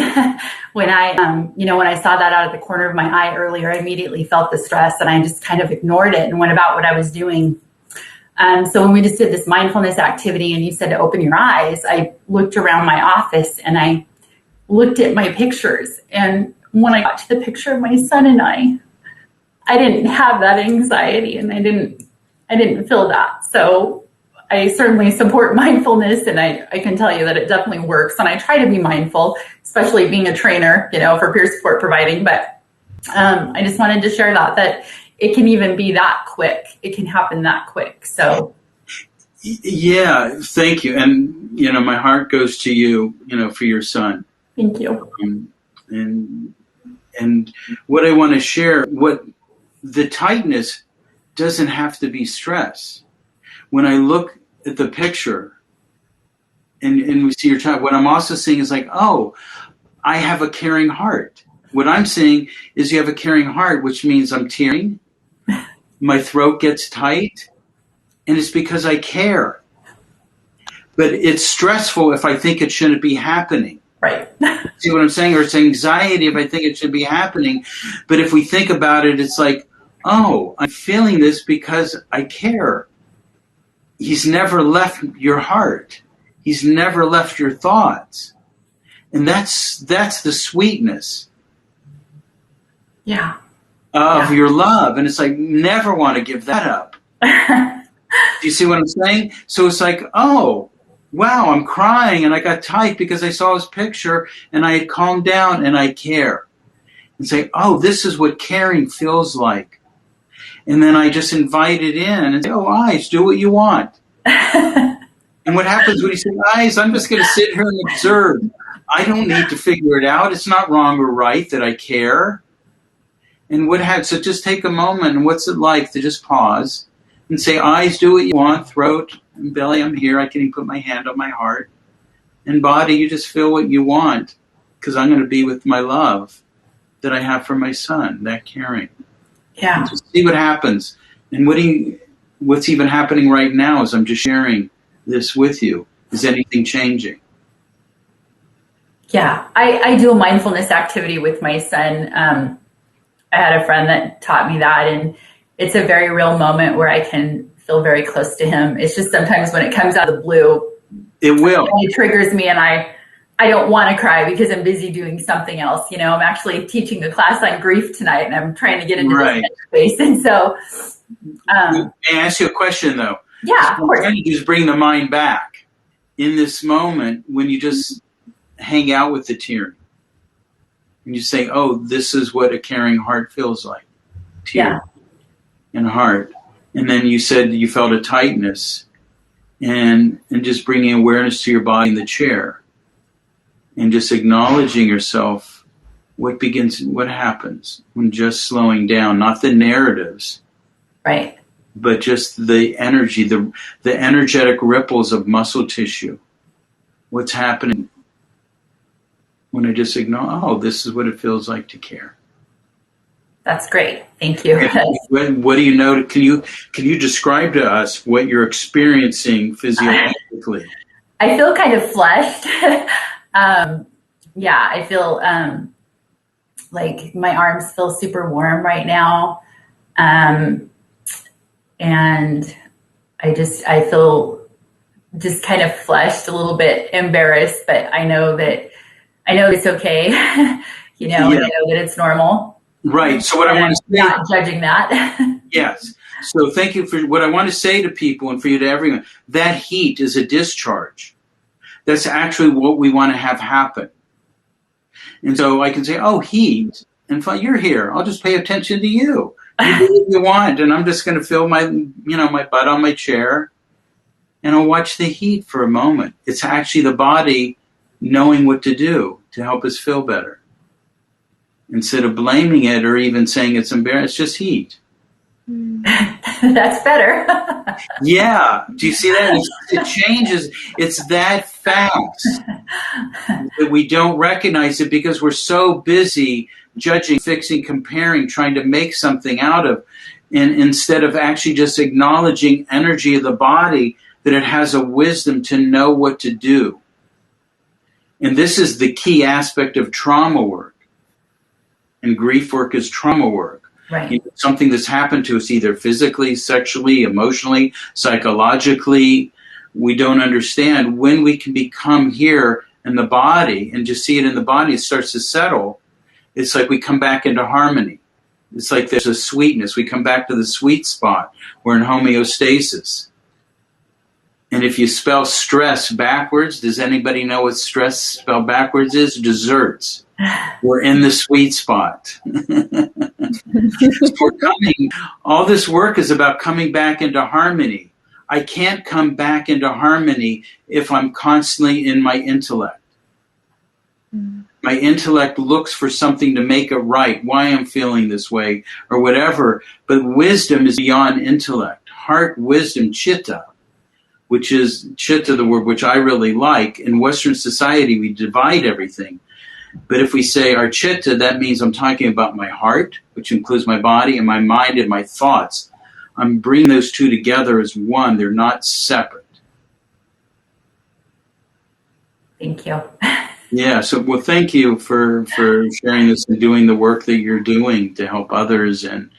when I saw that out of the corner of my eye earlier. I immediately felt the stress and I just kind of ignored it and went about what I was doing. So when we just did this mindfulness activity and you said to open your eyes, I looked around my office and I looked at my pictures. And when I got to the picture of my son and I didn't have that anxiety and I didn't feel that. So I certainly support mindfulness, and I can tell you that it definitely works. And I try to be mindful, especially being a trainer, for peer support providing. But I just wanted to share that it can even be that quick. It can happen that quick. So, yeah, thank you. And my heart goes to you, for your son. Thank you. And what I want to share, the tightness doesn't have to be stress. When I look at the picture and we see your child, what I'm also seeing is like, oh, I have a caring heart. What I'm seeing is you have a caring heart, which means I'm tearing, my throat gets tight, and it's because I care. But it's stressful if I think it shouldn't be happening. Right. See what I'm saying? Or it's anxiety if I think it should be happening. But if we think about it, it's like, oh, I'm feeling this because I care. He's never left your heart. He's never left your thoughts. And that's the sweetness of your love. And it's like, never want to give that up. Do you see what I'm saying? So it's like, oh, wow, I'm crying and I got tight because I saw his picture and I had calmed down and I care. And say, oh, this is what caring feels like. And then I just invite it in and say, oh, eyes, do what you want. And what happens when you say, eyes, I'm just going to sit here and observe. I don't need to figure it out. It's not wrong or right that I care. And so just take a moment and what's it like to just pause and say, eyes, do what you want. Throat and belly, I'm here. I can even put my hand on my heart. And body, you just feel what you want because I'm going to be with my love that I have for my son, that caring. Yeah. And just see what happens. And what's even happening right now is I'm just sharing this with you. Is anything changing? Yeah. I do a mindfulness activity with my son. I had a friend that taught me that, and it's a very real moment where I can feel very close to him. It's just sometimes when it comes out of the blue, it will. It triggers me, and I don't want to cry because I'm busy doing something else. I'm actually teaching a class on grief tonight, and I'm trying to get into this space. And so, may I ask you a question, though? Yeah, of course. What you just bring the mind back in this moment when you just hang out with the tear. And you say, oh, this is what a caring heart feels like to you in heart. And then you said you felt a tightness, and just bringing awareness to your body in the chair and just acknowledging yourself. What happens when just slowing down, not the narratives, right, but just the energy, the energetic ripples of muscle tissue. What's happening when I just acknowledge, oh, this is what it feels like to care. That's great. Thank you. What do you know? Can you describe to us what you're experiencing physiologically? I feel kind of flushed. I feel like my arms feel super warm right now. And I feel just kind of flushed, a little bit embarrassed, but I know it's okay. I know that it's normal. Right. So what I want to say, not judging that. Yes. So thank you for what I want to say to people and for you to everyone. That heat is a discharge. That's actually what we want to have happen. And so I can say, oh, heat. And fine, you're here. I'll just pay attention to you. You do what you want. And I'm just going to feel my butt on my chair. And I'll watch the heat for a moment. It's actually the body knowing what to do to help us feel better. Instead of blaming it or even saying it's embarrassing, it's just heat. That's better. Yeah. Do you see that? It changes. It's that fast that we don't recognize it because we're so busy judging, fixing, comparing, trying to make something out of, and instead of actually just acknowledging energy of the body, that it has a wisdom to know what to do. And this is the key aspect of trauma work. And grief work is trauma work. Right. Something that's happened to us either physically, sexually, emotionally, psychologically. We don't understand when we can become here in the body and just see it in the body. It starts to settle. It's like we come back into harmony. It's like there's a sweetness. We come back to the sweet spot. We're in homeostasis. And if you spell stress backwards, does anybody know what stress spelled backwards is? Desserts. We're in the sweet spot. All this work is about coming back into harmony. I can't come back into harmony if I'm constantly in my intellect. My intellect looks for something to make it right, why I'm feeling this way or whatever. But wisdom is beyond intellect. Heart, wisdom, chitta, which is chitta, the word which I really like. In Western society, we divide everything. But if we say our chitta, that means I'm talking about my heart, which includes my body, and my mind and my thoughts. I'm bringing those two together as one. They're not separate. Thank you. Yeah, so well, thank you for sharing this and doing the work that you're doing to help others and,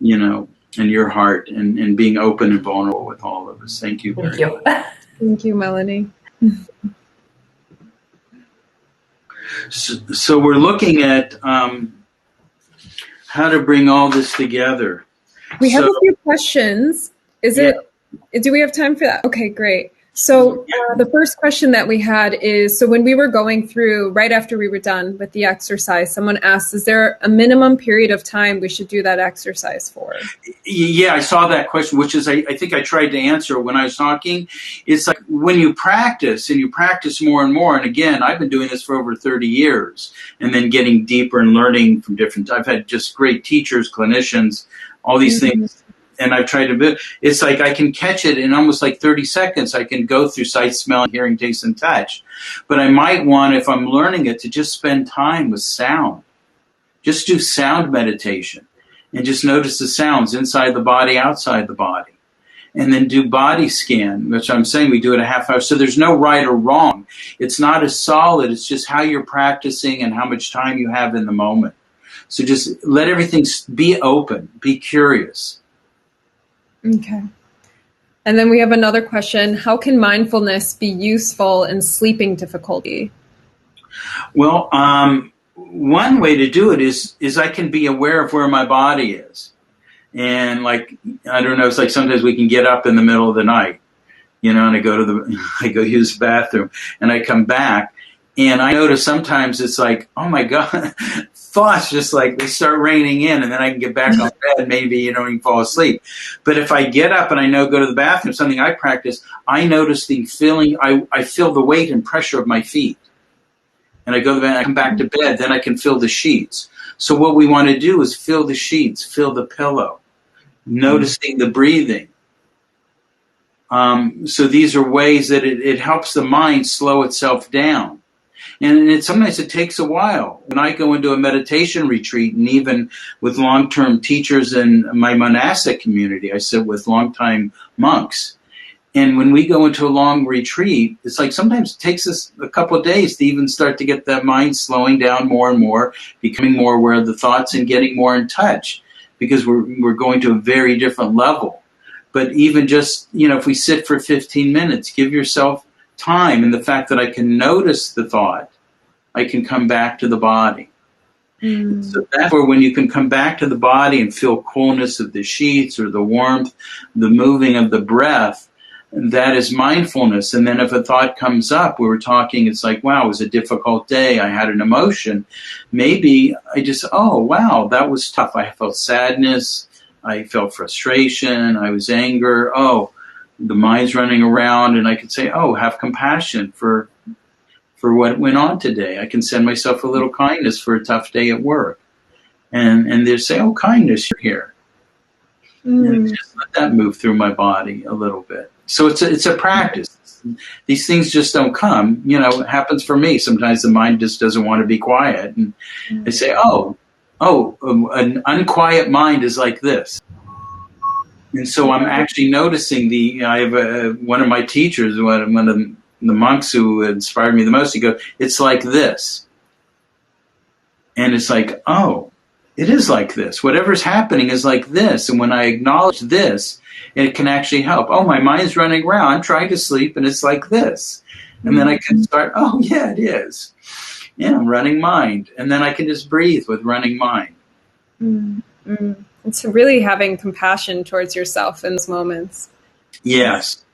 in your heart and being open and vulnerable with all of us. Thank you. Thank you. Thank you, Melanie. So we're looking at how to bring all this together. We have a few questions. Do we have time for that? Okay, great. So the first question that we had is, so when we were going through, right after we were done with the exercise, someone asked, is there a minimum period of time we should do that exercise for? Yeah, I saw that question, which is, I think I tried to answer when I was talking. It's like when you practice and you practice more and more, and again, I've been doing this for over 30 years, and then getting deeper and learning from I've had just great teachers, clinicians, all these things. And I've tried to build, it's like I can catch it in almost like 30 seconds. I can go through sight, smell, hearing, taste, and touch. But I might want, if I'm learning it, to just spend time with sound. Just do sound meditation and just notice the sounds inside the body, outside the body. And then do body scan, which I'm saying we do it a half hour. So there's no right or wrong. It's not a solid. It's just how you're practicing and how much time you have in the moment. So just let everything be open, be curious. Okay. And then we have another question. How can mindfulness be useful in sleeping difficulty? Well, one way to do it is I can be aware of where my body is. And like, I don't know, it's like sometimes we can get up in the middle of the night, and I go use the bathroom and I come back And I notice sometimes it's like, oh my God, thoughts just like they start raining in, and then I can get back on bed, maybe, even fall asleep. But if I get up and I go to the bathroom, something I practice, I notice the feeling, I feel the weight and pressure of my feet. And I go to bed, I come back to bed, then I can feel the sheets. So what we want to do is feel the sheets, feel the pillow, noticing the breathing. So these are ways that it helps the mind slow itself down. And sometimes it takes a while. When I go into a meditation retreat, and even with long-term teachers in my monastic community, I sit with long-time monks. And when we go into a long retreat, it's like sometimes it takes us a couple of days to even start to get that mind slowing down more and more, becoming more aware of the thoughts and getting more in touch, because we're going to a very different level. But even just, if we sit for 15 minutes, give yourself time, and the fact that I can notice the thought, I can come back to the body. So that's where when you can come back to the body and feel coolness of the sheets or the warmth, the moving of the breath, that is mindfulness. And then if a thought comes up, we were talking, it's like, wow, it was a difficult day. I had an emotion. Maybe I just, oh, wow, that was tough. I felt sadness. I felt frustration. I was anger. Oh, the mind's running around, and I could say, oh, have compassion for what went on today. I can send myself a little kindness for a tough day at work. And they say, oh, kindness, you're here. And just let that move through my body a little bit. So it's a practice. These things just don't come. It happens for me. Sometimes the mind just doesn't want to be quiet. And they say, an unquiet mind is like this. And so I'm actually noticing I have one of my teachers, one of the monks who inspired me the most, he goes, it's like this. And it's like, oh, it is like this. Whatever's happening is like this. And when I acknowledge this, it can actually help. Oh, my mind's running around. I'm trying to sleep, and it's like this. And then I can start, oh, yeah, it is. Yeah, running mind. And then I can just breathe with running mind. It's really having compassion towards yourself in those moments. Yes.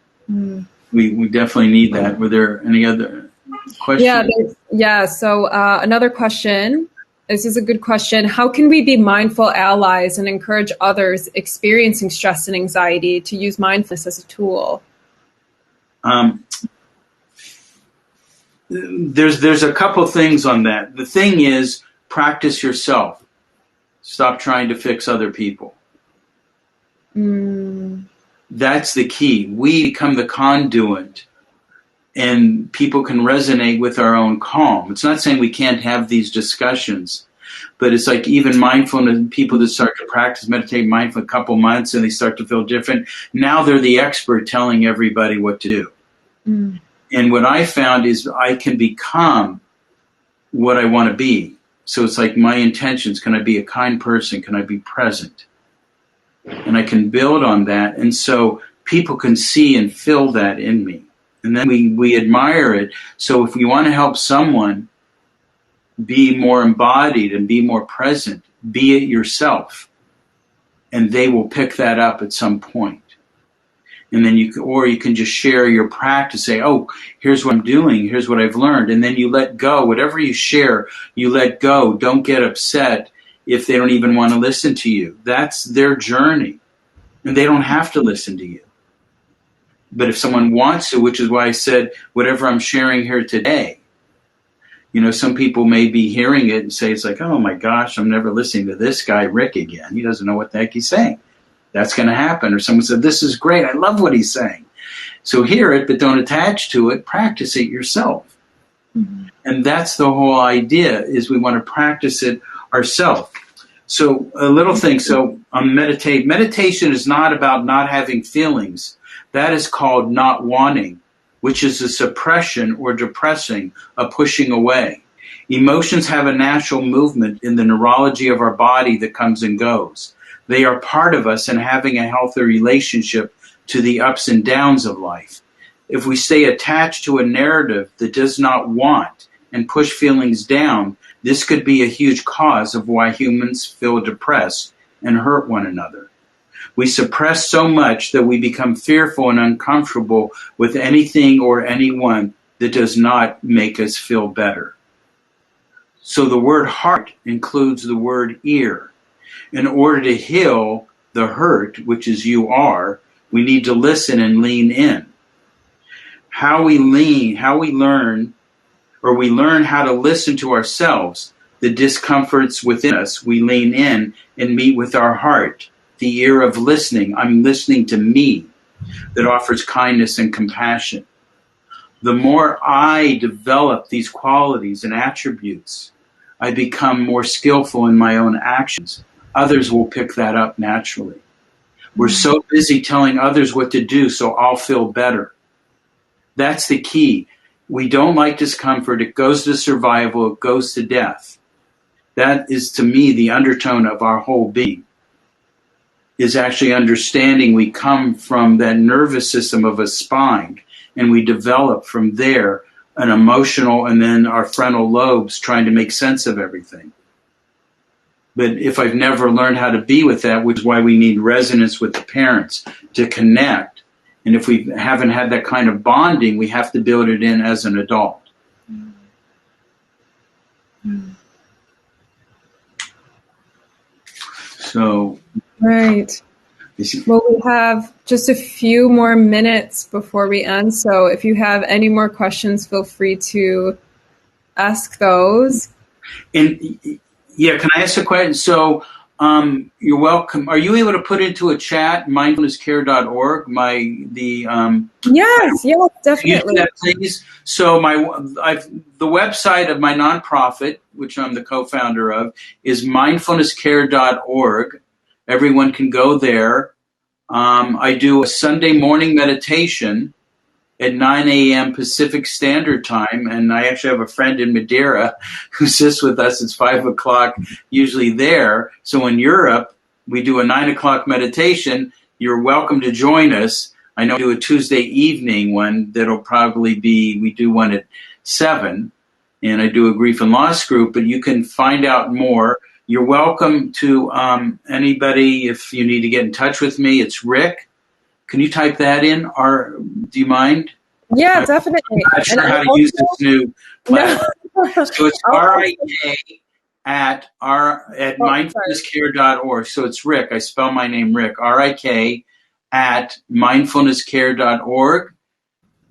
We definitely need that. Were there any other questions? Yeah. So another question. This is a good question. How can we be mindful allies and encourage others experiencing stress and anxiety to use mindfulness as a tool? There's a couple things on that. The thing is, practice yourself. Stop trying to fix other people. That's the key. We become the conduit, and people can resonate with our own calm. It's not saying we can't have these discussions, but it's like even mindfulness, people that start to practice, meditate mindful a couple months, and they start to feel different. Now they're the expert telling everybody what to do. And what I found is I can become what I want to be. So it's like my intentions. Can I be a kind person? Can I be present? And I can build on that. And so people can see and feel that in me. And then we admire it. So if we want to help someone be more embodied and be more present, be it yourself. And they will pick that up at some point. And then you can just share your practice, say, oh, here's what I'm doing, here's what I've learned. And then you let go. Whatever you share, you let go. Don't get upset if they don't even want to listen to you. That's their journey. And they don't have to listen to you. But if someone wants to, which is why I said, whatever I'm sharing here today, some people may be hearing it and say, it's like, oh my gosh, I'm never listening to this guy, Rik, again. He doesn't know what the heck he's saying. That's going to happen. Or someone said, this is great. I love what he's saying. So hear it, but don't attach to it. Practice it yourself. And that's the whole idea, is we want to practice it ourselves. So a little thing. So meditation is not about not having feelings. That is called not wanting, which is a suppression or depressing, a pushing away. Emotions have a natural movement in the neurology of our body that comes and goes. They are part of us and having a healthy relationship to the ups and downs of life. If we stay attached to a narrative that does not want and push feelings down, this could be a huge cause of why humans feel depressed and hurt one another. We suppress so much that we become fearful and uncomfortable with anything or anyone that does not make us feel better. So the word heart includes the word ear. In order to heal the hurt, which is you are, we need to listen and lean in. We learn how to listen to ourselves, the discomforts within us. We lean in and meet with our heart, the ear of listening. I'm listening to me, that offers kindness and compassion. The more I develop these qualities and attributes, I become more skillful in my own actions. Others will pick that up naturally. We're so busy telling others what to do so I'll feel better. That's the key. We don't like discomfort. It goes to survival. It goes to death. That is, to me, the undertone of our whole being, is actually understanding we come from that nervous system of a spine, and we develop from there an emotional, and then our frontal lobes trying to make sense of everything. But if I've never learned how to be with that, which is why we need resonance with the parents to connect, and if we haven't had that kind of bonding, we have to build it in as an adult. So, right. Well, we have just a few more minutes before we end. So if you have any more questions, feel free to ask those. And yeah, can I ask a question? So you're welcome. Are you able to put into a chat mindfulnesscare.org? Yes, definitely. Can you do that, please? So the website of my nonprofit, which I'm the co-founder of, is mindfulnesscare.org. Everyone can go there. I do a Sunday morning meditation at 9 a.m. Pacific Standard Time, and I actually have a friend in Madeira who sits with us. It's 5 o'clock usually there. So in Europe, we do a 9 o'clock meditation. You're welcome to join us. I know we do a Tuesday evening one that'll probably be, we do one at 7, and I do a grief and loss group, but you can find out more. You're welcome to anybody if you need to get in touch with me. It's Rik. Can you type that in? Or do you mind? Yeah, definitely. I'm not sure how to use this new platform. No. So it's RIK at mindfulnesscare.org. So it's Rik. I spell my name Rik. RIK at mindfulnesscare.org.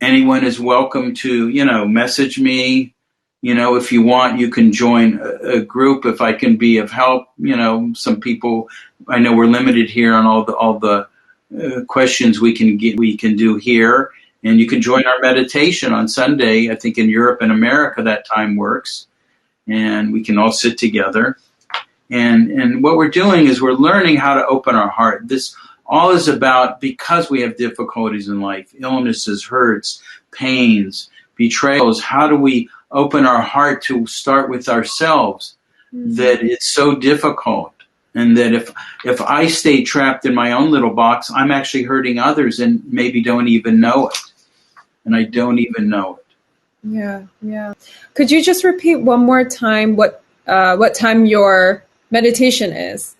Anyone is welcome to, message me. If you want, you can join a group if I can be of help. Some people, I know we're limited here on all the questions we can do here, and you can join our meditation on Sunday. I think in Europe and America that time works, and we can all sit together. And what we're doing is we're learning how to open our heart. This all is about, because we have difficulties in life, illnesses, hurts, pains, betrayals. How do we open our heart to start with ourselves? That it's so difficult, and that if I stay trapped in my own little box, I'm actually hurting others and maybe don't even know it. And I don't even know it. Yeah. Could you just repeat one more time what time your meditation is?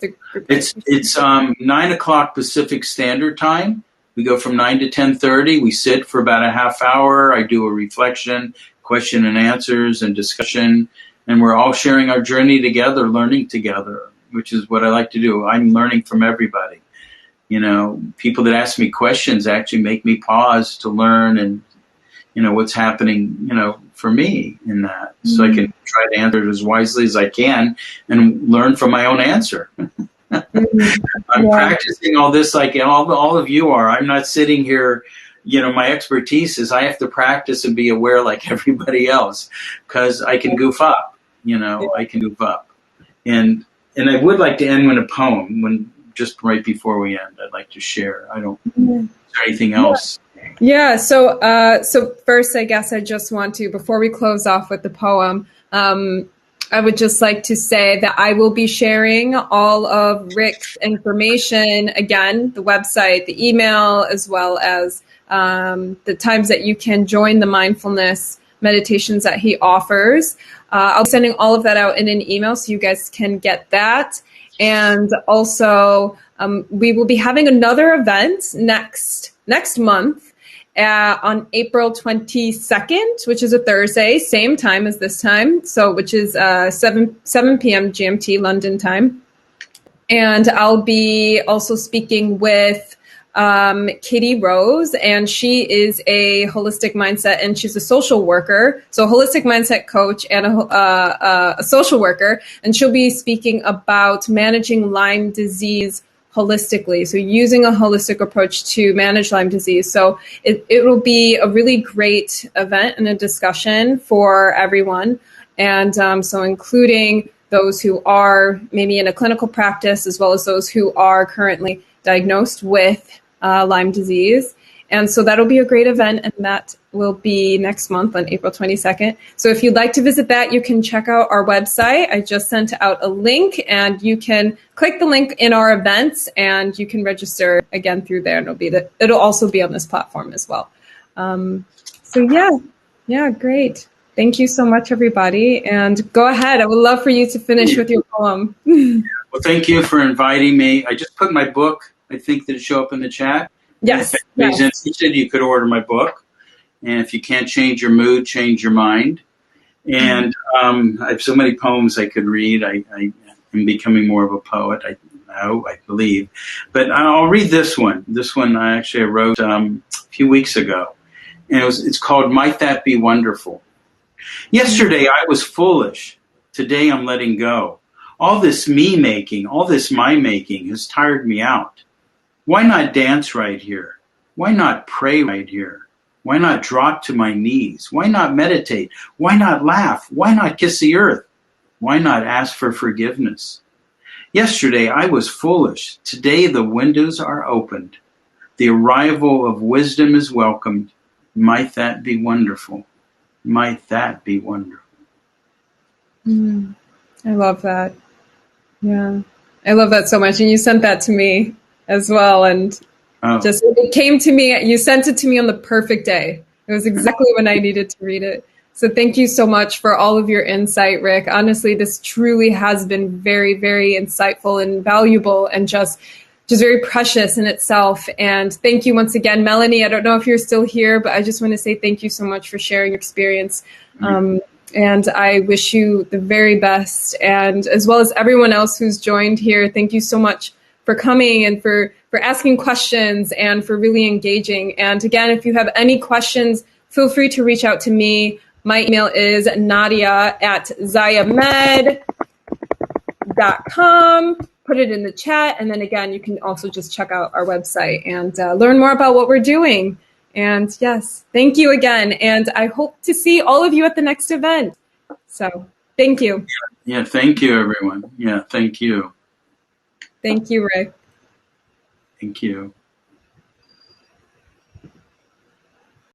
It's 9 o'clock Pacific Standard Time. We go from 9 to 10:30. We sit for about a half hour. I do a reflection, question and answers, and discussion. And we're all sharing our journey together, learning together, which is what I like to do. I'm learning from everybody. People that ask me questions actually make me pause to learn and, what's happening, for me in that. So I can try to answer it as wisely as I can and learn from my own answer. I'm practicing all this like all of you are. I'm not sitting here, my expertise is I have to practice and be aware like everybody else, because I can goof up. I can goof up. And I would like to end with a poem just right before we end. I'd like to share. Is there anything else? Yeah. So first, I guess I just want to, before we close off with the poem, I would just like to say that I will be sharing all of Rik's information, again, the website, the email, as well as the times that you can join the mindfulness meditations that he offers. I'll be sending all of that out in an email so you guys can get that. And also, We will be having another event next month on April 22nd, which is a Thursday, same time as this time, so which is 7 p.m. GMT London time. And I'll be also speaking with Katie Rose, and she is a holistic mindset, and she's a social worker, so a holistic mindset coach and a social worker, and she'll be speaking about managing Lyme disease holistically, so using a holistic approach to manage Lyme disease. So it will be a really great event and a discussion for everyone, and so including those who are maybe in a clinical practice, as well as those who are currently diagnosed with Lyme disease. And so that'll be a great event, and that will be next month on April 22nd. So if you'd like to visit that, you can check out our website. I just sent out a link, and you can click the link in our events, and you can register again through there, and it'll also be on this platform as well. So yeah, great. Thank you so much, everybody. And go ahead. I would love for you to finish with your poem. Well, thank you for inviting me. I just put my book, I think, that show up in the chat. Yes. If anybody's interested, you could order my book. And if you can't change your mood, change your mind. And I have so many poems I could read. I am becoming more of a poet, I believe. But I'll read this one. This one I wrote a few weeks ago. And it's called Might That Be Wonderful. Yesterday I was foolish. Today I'm letting go. All this me-making, all this my-making has tired me out. Why not dance right here? Why not pray right here? Why not drop to my knees? Why not meditate? Why not laugh? Why not kiss the earth? Why not ask for forgiveness? Yesterday I was foolish. Today the windows are opened. The arrival of wisdom is welcomed. Might that be wonderful? Might that be wonderful? I love that. Yeah, I love that so much. And you sent that to me as well. And it came to me, you sent it to me on the perfect day. It was exactly when I needed to read it. So thank you so much for all of your insight, Rik. Honestly, this truly has been very, very insightful and valuable, and just very precious in itself. And thank you once again, Melanie. I don't know if you're still here, but I just want to say thank you so much for sharing your experience. And I wish you the very best. And as well as everyone else who's joined here, thank you so much for coming and for asking questions and for really engaging. And again, if you have any questions, feel free to reach out to me. My email is nadia@zayamed.com. Put it in the chat. And then again, you can also just check out our website and learn more about what we're doing. And yes, thank you again. And I hope to see all of you at the next event. So thank you. Yeah, thank you, everyone. Yeah, thank you. Thank you, Rik. Thank you.